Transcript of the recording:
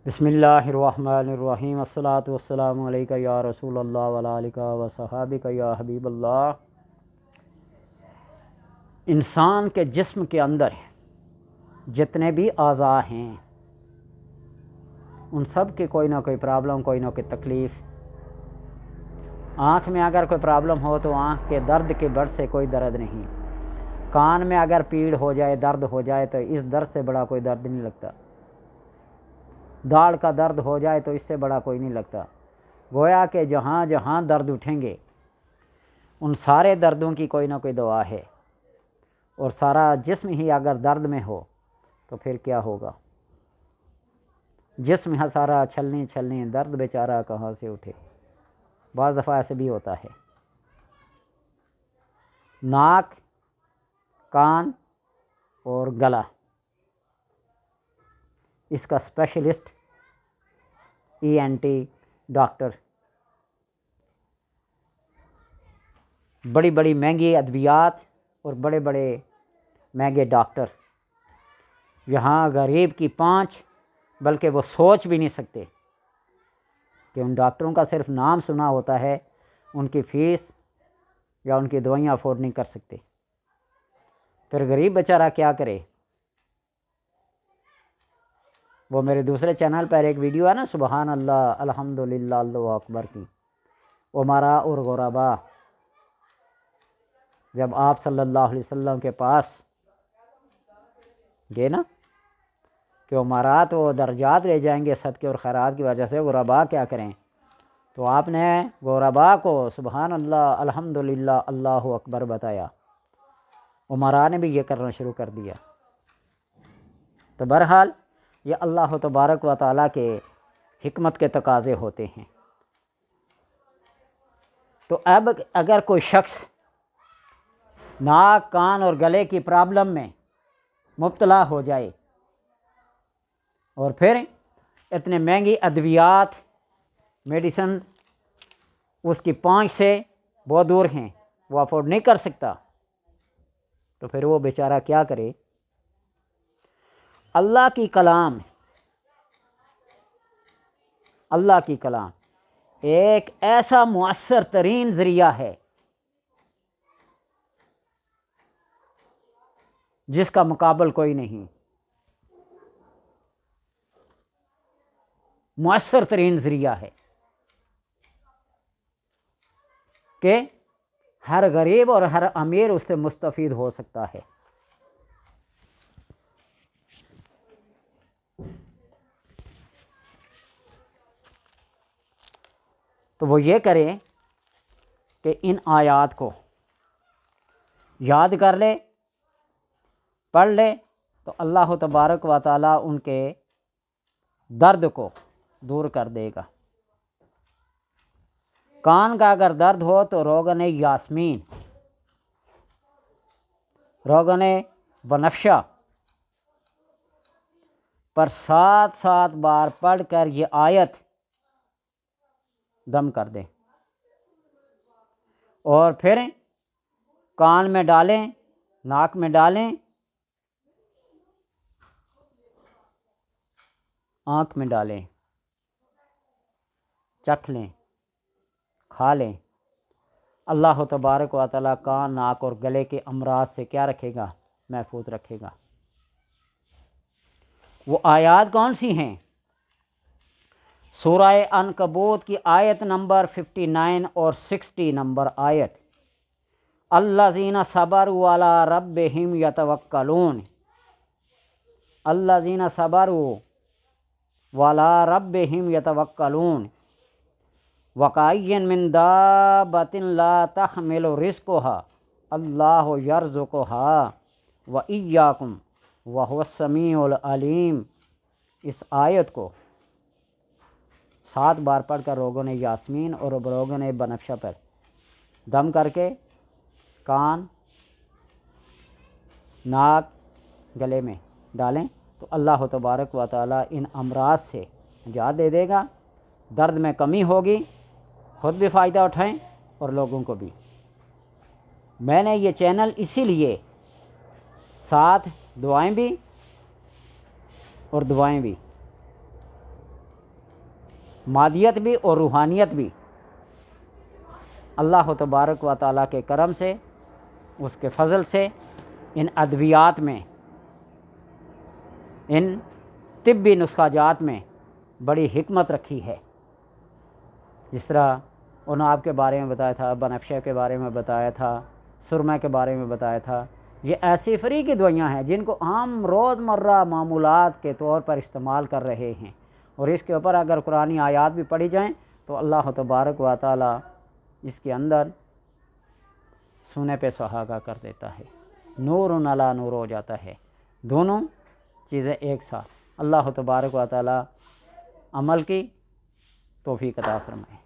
بسم اللہ الرحمن الرحیم الصلاۃ والسلام علیکہ یا رسول اللہ وعلی آلکہ وصحابکہ یا حبیب اللہ۔ انسان کے جسم کے اندر جتنے بھی اعضاء ہیں ان سب کی کوئی نہ کوئی پرابلم، کوئی نہ کوئی تکلیف۔ آنکھ میں اگر کوئی پرابلم ہو تو آنکھ کے درد کے بڑھ سے کوئی درد نہیں۔ کان میں اگر پیڑ ہو جائے، درد ہو جائے تو اس درد سے بڑا کوئی درد نہیں لگتا۔ داڑھ کا درد ہو جائے تو اس سے بڑا کوئی نہیں لگتا۔ گویا کہ جہاں جہاں درد اٹھیں گے ان سارے دردوں کی کوئی نہ کوئی دوا ہے، اور سارا جسم ہی اگر درد میں ہو تو پھر کیا ہوگا؟ جسم ہے سارا چھلنی چھلنی، درد بیچارہ کہاں سے اٹھے؟ بعض دفعہ ایسے بھی ہوتا ہے۔ ناک، کان اور گلا، اس کا اسپیشلسٹ ENT ڈاکٹر، بڑی بڑی مہنگی ادویات اور بڑے بڑے مہنگے ڈاکٹر، یہاں غریب کی پانچ بلکہ وہ سوچ بھی نہیں سکتے کہ ان ڈاکٹروں کا صرف نام سنا ہوتا ہے، ان کی فیس یا ان کی دوائیاں افورڈ نہیں کر سکتے۔ پھر غریب بیچارہ کیا کرے؟ وہ میرے دوسرے چینل پر ایک ویڈیو ہے نا، سبحان اللہ الحمدللہ اللہ اکبر کی، امرا اور غربا، جب آپ صلی اللہ علیہ وسلم کے پاس گئے نا کہ امارات وہ درجات لے جائیں گے صدقے اور خیرات کی وجہ سے، غربا کیا کریں؟ تو آپ نے غربا کو سبحان اللہ الحمدللہ اللہ اکبر بتایا، امرا نے بھی یہ کرنا شروع کر دیا۔ تو بہرحال یہ اللہ تبارک و تعالیٰ کے حکمت کے تقاضے ہوتے ہیں۔ تو اب اگر کوئی شخص ناک، کان اور گلے کی پرابلم میں مبتلا ہو جائے اور پھر اتنے مہنگی ادویات، میڈیسنز اس کی پہنچ سے بہت دور ہیں، وہ افورڈ نہیں کر سکتا، تو پھر وہ بیچارہ کیا کرے؟ اللہ کی کلام، اللہ کی کلام ایک ایسا مؤثر ترین ذریعہ ہے جس کا مقابل کوئی نہیں، مؤثر ترین ذریعہ ہے کہ ہر غریب اور ہر امیر اس سے مستفید ہو سکتا ہے۔ تو وہ یہ کریں کہ ان آیات کو یاد کر لے، پڑھ لے، تو اللہ تبارک و تعالیٰ ان کے درد کو دور کر دے گا۔ کان کا اگر درد ہو تو روغن یاسمین، روغن بنفشہ پر 7 بار پڑھ کر یہ آیت دم کر دیں، اور پھر کان میں ڈالیں، ناک میں ڈالیں، آنکھ میں ڈالیں، چکھ لیں، کھا لیں۔ اللہ تبارک و تعالیٰ کان، ناک اور گلے کے امراض سے کیا رکھے گا؟ محفوظ رکھے گا۔ وہ آیات کون سی ہیں؟ سورہ عنکبوت کی آیت نمبر 59 اور 60 نمبر آیت، الذین صبروا علی ربہم یتوکلون، الذین صبروا وعلی ربہم یتوکلون، وکأین من دابۃ لا تحمل رزقها اللہ یرزقها وإیاکم وہو السمیع العلیم۔ اس آیت کو 7 بار پڑھ کر روغن یاسمین اور روغن بنفشہ پر دم کر کے کان، ناک، گلے میں ڈالیں تو اللہ تبارک و تعالیٰ ان امراض سے نجات دے دے گا، درد میں کمی ہوگی، خود بھی فائدہ اٹھائیں اور لوگوں کو بھی۔ میں نے یہ چینل اسی لیے ساتھ دعائیں بھی اور دعائیں بھی مادیت بھی اور روحانیت بھی اللہ تبارک و تعالیٰ کے کرم سے، اس کے فضل سے ان ادویات میں، ان طبی نسخہ جات میں بڑی حکمت رکھی ہے۔ جس طرح انہوں نے آپ کے بارے میں بتایا تھا، بنفشہ کے بارے میں بتایا تھا، سرمہ کے بارے میں بتایا تھا، یہ ایسی فری کی دوائیاں ہیں جن کو ہم روزمرہ معمولات کے طور پر استعمال کر رہے ہیں، اور اس کے اوپر اگر قرآنی آیات بھی پڑھی جائیں تو اللہ تبارک و تعالیٰ اس کے اندر سونے پہ سہاگا کر دیتا ہے، نور علی نور ہو جاتا ہے، دونوں چیزیں ایک ساتھ۔ اللہ تبارک و تعالیٰ عمل کی توفیق عطا فرمائے۔